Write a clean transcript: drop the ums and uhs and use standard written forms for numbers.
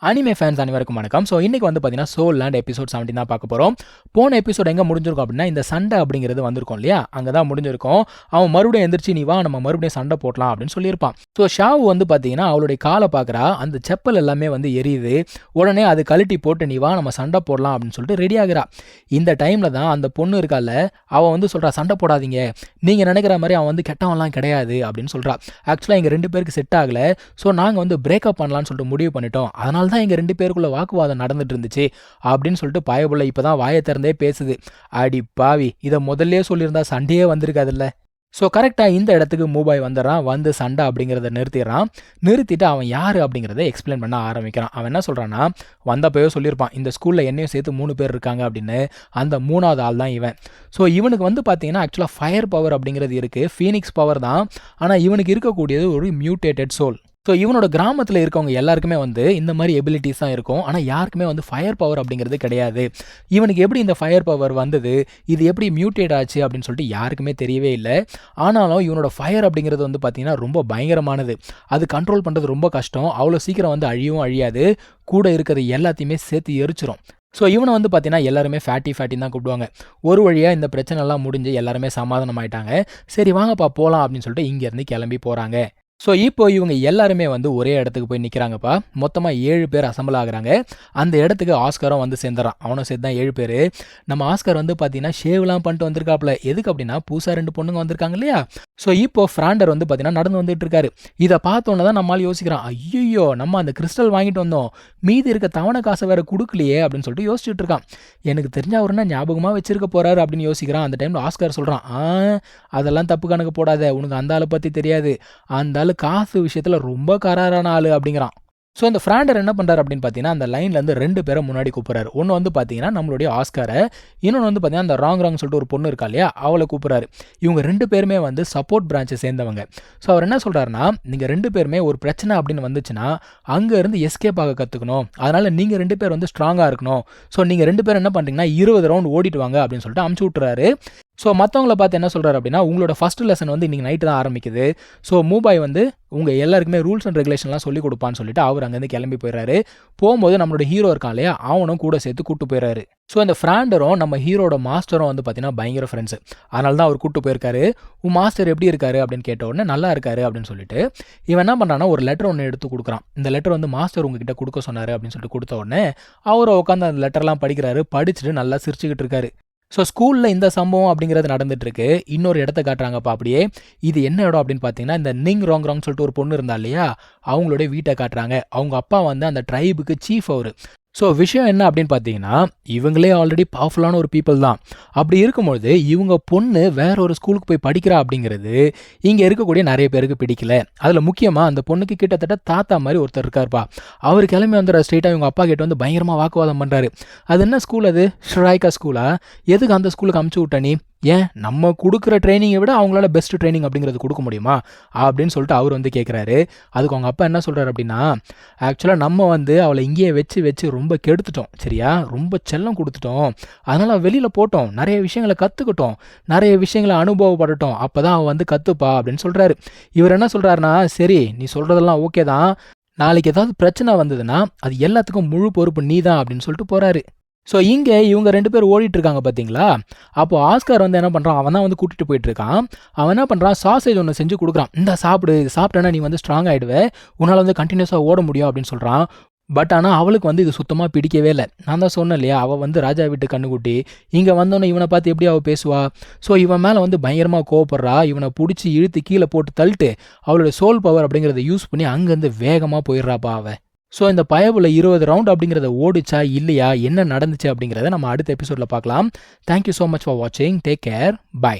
Anime fans அனைவருக்கும் வணக்கம். So இன்றைக்கி வந்து பார்த்தீங்கன்னா சோல் லேண்ட் எபிசோட் 17 தான் பார்க்க போகிறோம். போன எபிசோட் எங்கே முடிஞ்சிருக்கும் அப்படின்னா இந்த சண்டை அப்படிங்கிறது வந்திருக்கும் இல்லையா, அங்கே தான் முடிஞ்சிருக்கும். அவன் மறுபடியும் எந்திரிச்சு நீ வா நம்ம மறுபடியும் சண்டை போடலாம் அப்படின்னு சொல்லியிருப்பான். ஸோ ஷாவு வந்து பார்த்தீங்கன்னா அவளுடைய காலை பார்க்குறா, அந்த செப்பல் எல்லாமே வந்து எரியுது. உடனே அது கழட்டி போட்டு நீ வா நம்ம சண்டை போடலாம் அப்படின்னு சொல்லிட்டு ரெடி ஆகிறா. இந்த டைமில் தான் அந்த பொண்ணு இருக்கால, அவள் வந்து சொல்கிறா சண்டை போடாதீங்க, நீங்கள் நினைக்கிற மாதிரி அவன் வந்து கெட்டவன்லாம் கிடையாது அப்படின்னு சொல்கிறா. ஆக்சுவலாக எங்கள் 2 பேருக்கு செட் ஆகலை, ஸோ நாங்கள் வந்து பிரேக்கப் பண்ணலான்னு சொல்லிட்டு முடிவு பண்ணிட்டோம், அதனால தான் எங்கள் 2 பேருக்குள்ள வாக்குவாதம் நடந்துட்டு இருந்துச்சு அப்படின்னு சொல்லிட்டு பயபுள்ள இப்போதான் வாயை திறந்தே பேசுது. அடி பாவி, இதை முதல்ல சொல்லியிருந்தா சண்டையே வந்திருக்காதுல்ல. ஸோ கரெக்டாக இந்த இடத்துக்கு மூபாய் வந்துடுறான். வந்து சண்டை அப்படிங்கிறத நிறுத்திடுறான். நிறுத்திட்டு அவன் யார் அப்படிங்கிறத எக்ஸ்பிளைன் பண்ண ஆரம்பிக்கிறான். அவன் என்ன சொல்கிறான்னா, வந்தப்போயோ சொல்லியிருப்பான் இந்த ஸ்கூலில் என்னையும் சேர்த்து 3 பேர் இருக்காங்க அப்படின்னு. அந்த 3வது ஆள் தான் இவன். ஸோ இவனுக்கு வந்து பார்த்தீங்கன்னா ஆக்சுவலாக ஃபயர் பவர் அப்படிங்கிறது இருக்குது, ஃபீனிக்ஸ் பவர் தான். ஆனால் இவனுக்கு இருக்கக்கூடியது ஒரு மியூட்டேட்டட் சோல். ஸோ இவனோட கிராமத்தில் இருக்கவங்க எல்லாருக்குமே வந்து இந்த மாதிரி எபிலிட்டிஸ் தான் இருக்கும், ஆனால் யாருக்குமே வந்து ஃபயர் பவர் அப்படிங்கிறது கிடையாது. இவனுக்கு எப்படி இந்த ஃபயர் பவர் வந்தது, இது எப்படி மியூட்டேட் ஆச்சு அப்படின்னு சொல்லிட்டு யாருக்குமே தெரியவே இல்லை. ஆனாலும் இவனோட ஃபயர் அப்படிங்கிறது வந்து பார்த்திங்கன்னா ரொம்ப பயங்கரமானது. அது கண்ட்ரோல் பண்ணுறது ரொம்ப கஷ்டம். அவ்வளோ சீக்கிரம் வந்து அழியவும் அழியாது, கூட இருக்கிறது எல்லாத்தையுமே சேர்த்து எரிச்சிரும். ஸோ இவனை வந்து பார்த்தீங்கன்னா எல்லாருமே ஃபேட்டின்னு தான் கூப்பிடுவாங்க. ஒரு வழியாக இந்த பிரச்சனைலாம் முடிஞ்சு எல்லாருமே சமாதானம் ஆயிட்டாங்க. சரி வாங்கப்பா போகலாம் அப்படின்னு சொல்லிட்டு இங்கேருந்து கிளம்பி போகிறாங்க. ஸோ இப்போ இவங்க எல்லாருமே வந்து ஒரே இடத்துக்கு போய் நிற்கிறாங்கப்பா. மொத்தமாக 7 பேர் அசம்பிள் ஆகுறாங்க. அந்த இடத்துக்கு ஆஸ்கரும் வந்து சேர்ந்துறான். அவனும் சேர்த்து தான் 7 பேர். நம்ம ஆஸ்கர் வந்து பார்த்தீங்கன்னா ஷேவ்லாம் பண்ணிட்டு வந்திருக்காப்புல. எதுக்கு அப்படின்னா புதுசாக 2 பொண்ணுங்க வந்திருக்காங்க இல்லையா. ஸோ இப்போ ஃப்ராண்டர் வந்து பார்த்தீங்கன்னா நடந்து வந்துட்டு இருக்காரு. இதை பார்த்தோன்னே தான் நம்மளால் யோசிக்கிறான், ஐயோ நம்ம அந்த கிறிஸ்டல் வாங்கிட்டு வந்தோம், மீதி இருக்க தவணை காசை வேறு கொடுக்கலையே அப்படின்னு சொல்லிட்டு யோசிச்சுட்டு இருக்கான். எனக்கு தெரிஞ்ச அவருன்னா ஞாபகமாக வச்சிருக்க போறாரு அப்படின்னு யோசிக்கிறான். அந்த டைமில் ஆஸ்கர் சொல்கிறான், அதெல்லாம் தப்பு கணக்கு போடாத, உனக்கு அந்த ஆளை பற்றி தெரியாது, அந்த ஆள் காசு விஷயத்தில் ரொம்ப கராரான ஆள் அப்படிங்கிறான். ஸோ இந்த ஃப்ராண்டர் என்ன பண்ணுறாரு அப்படின்னு பார்த்தீங்கன்னா அந்த லைன்லேருந்து 2 பேரை முன்னாடி கூப்பிட்றாரு. ஒன்று வந்து பார்த்தீங்கன்னா நம்மளுடைய ஆஸ்காரை, இன்னொன்று வந்து பார்த்தீங்கன்னா அந்த ராங் சொல்லிட்டு ஒரு பொண்ணு இருக்கா இல்லையா, அவளை கூப்பிட்றாரு. இவங்க 2 பேருமே வந்து சப்போர்ட் பிரான்ச்சை சேர்ந்தவங்க. ஸோ அவர் என்ன சொல்கிறாருன்னா, நீங்கள் 2 பேருமே ஒரு பிரச்சனை அப்படின்னு வந்துச்சுன்னா அங்கேருந்து எஸ்கேப் ஆக கற்றுக்கணும், அதனால் நீங்கள் 2 பேர் வந்து ஸ்ட்ராங்காக இருக்கணும். ஸோ நீங்கள் 2 பேர் என்ன பண்ணுறீங்கன்னா 20 ரவுண்ட் ஓடிட்டு வாங்க அப்படின்னு சொல்லிட்டு அமுச்சு விட்டுறாரு. ஸோ மற்றவங்கள பார்த்து என்ன சொல்கிறார் அப்படின்னா, உங்களோட ஃபஸ்ட் லெசன் வந்து இன்றைக்கி நைட்டு தான் ஆரம்பிக்குது. ஸோ மூபாய் வந்து உங்கள் எல்லாருக்குமே ரூல்ஸ் அண்ட் ரெகுலேஷன்லாம் சொல்லிக் கொடுப்பான்னு சொல்லிட்டு அவர் அங்கேருந்து கிளம்பி போயிடுறாரு. போகும்போது நம்மளோட ஹீரோ இருக்கான் இல்லையா, அவனும் கூட சேர்த்து கூப்பிட்டு போயிடுறாரு. ஸோ இந்த ஃப்ராண்டரும் நம்ம ஹீரோட மாஸ்டரும் வந்து பார்த்தீங்கன்னா பயங்கர ஃப்ரெண்ட்ஸு, அதனால தான் அவர் கூப்பிட்டு போயிருக்காரு. உன் மாஸ்டர் எப்படி இருக்காரு அப்படின்னு கேட்ட உடனே நல்லா இருக்காரு அப்படின்னு சொல்லிட்டு இவன் என்ன பண்ணுறான்னா ஒரு லெட்டர் ஒன்று எடுத்து கொடுக்குறான். இந்த லெட்டர் வந்து மாஸ்டர் உங்ககிட்ட கொடுக்க சொன்னார் அப்படின்னு சொல்லிட்டு கொடுத்த உடனே அவரை உட்காந்து அந்த லெட்டர்லாம் படிக்கிறாரு. படிச்சுட்டு நல்லா சிரிச்சுக்கிட்டு இருக்காரு. ஸோ ஸ்கூலில் இந்த சம்பவம் அப்படிங்கிறது நடந்துட்டுருக்கு. இன்னொரு இடத்த காட்டுறாங்கப்பா அப்படியே. இது என்ன இடம் அப்படின்னு பார்த்தீங்கன்னா இந்த நிங் ராங் சொல்லிட்டு ஒரு பொண்ணு இருந்தா இல்லையா, அவங்களுடைய வீட்டை காட்டுறாங்க. அவங்க அப்பா வந்து அந்த ட்ரைபுக்கு சீஃப் அவர். ஸோ விஷயம் என்ன அப்படின்னு பார்த்தீங்கன்னா, இவங்களே ஆல்ரெடி பவர்ஃபுல்லான ஒரு பீப்புள் தான். அப்படி இருக்கும்பொழுது இவங்க பொண்ணு வேற ஒரு ஸ்கூலுக்கு போய் படிக்கிறா அப்படிங்கிறது இங்கே இருக்கக்கூடிய நிறைய பேருக்கு பிடிக்கல. அதில் முக்கியமாக அந்த பொண்ணுக்கு கிட்டத்தட்ட தாத்தா மாதிரி ஒருத்தர் இருக்காருப்பா. அவர் கிளம்பி வந்துடுற ஸ்ட்ரெயிட்டாக இவங்க அப்பா கிட்ட வந்து பயங்கரமாக வாக்குவாதம் பண்ணுறாரு. அது என்ன ஸ்கூல், அது ஷ்ராய்கா ஸ்கூலா, எதுக்கு அந்த ஸ்கூலுக்கு அமுச்சு விட்ட நீ, ஏன் நம்ம கொடுக்குற ட்ரைனிங்கை விட அவங்களால பெஸ்ட் ட்ரைனிங் அப்படிங்கிறது கொடுக்க முடியுமா அப்படின்னு சொல்லிட்டு அவர் வந்து கேட்குறாரு. அதுக்கு அவங்க அப்பா என்ன சொல்கிறார் அப்படின்னா, ஆக்சுவலாக நம்ம வந்து அவளை இங்கேயே வச்சு ரொம்ப கெடுத்துட்டோம் சரியா, ரொம்ப செல்லம் கொடுத்துட்டோம், அதனால் வெளியில் போட்டோம், நிறைய விஷயங்களை கற்றுக்கிட்டோம், நிறைய விஷயங்களை அனுபவப்படட்டும், அப்போ தான் அவள் வந்து கற்றுப்பா அப்படின்னு சொல்கிறாரு. இவர் என்ன சொல்கிறாருன்னா, சரி நீ சொல்கிறதெல்லாம் ஓகே தான், நாளைக்கு ஏதாவது பிரச்சனை வந்ததுன்னா அது எல்லாத்துக்கும் முழு பொறுப்பு நீ தான் அப்படின்னு சொல்லிட்டு போகிறாரு. ஸோ இங்கே இவங்க 2 பேர் ஓடிட்டு இருக்காங்க பார்த்தீங்களா. அப்போ ஆஸ்கார் வந்து என்ன பண்ணுறான், அவன் தான் வந்து கூட்டிகிட்டு போயிட்டு இருக்கான். அவன் என்ன பண்ணுறான், சாசேஜ் ஒன்று செஞ்சு கொடுக்குறான். இந்த சாப்பிடு, இது சாப்பிட்டேன்னா நீ வந்து ஸ்ட்ராங் ஆகிடுவே, உன்னால் வந்து கண்டினியூஸாக ஓட முடியும் அப்படின்னு சொல்கிறான். பட் ஆனால் அவளுக்கு வந்து இது சுத்தமாக பிடிக்கவே இல்லை. நான் தான் சொன்னேன் இல்லையா, அவள் வந்து ராஜா வீட்டு கண்ணுக்குட்டி, இங்கே வந்தோன்னே இவனை பார்த்து எப்படி அவள் பேசுவா. ஸோ இவன் மேலே வந்து பயங்கரமாக கோவப்படுறா. இவனை பிடிச்சி இழுத்து கீழே போட்டு தள்ளிட்டு அவளோட சோல் பவர் அப்படிங்கிறத யூஸ் பண்ணி அங்கேருந்து வேகமாக போயிடுறாப்பா அவன். ஸோ இந்த பயபுல 20 ரவுண்ட் அப்படிங்கிறத ஓடிச்சா இல்லையா, என்ன நடந்துச்சு அப்படிங்கிறத நம்ம அடுத்த எபிசோடில் பார்க்கலாம். தேங்க்யூ ஸோ மச் ஃபார் வாட்சிங். Take care. பை.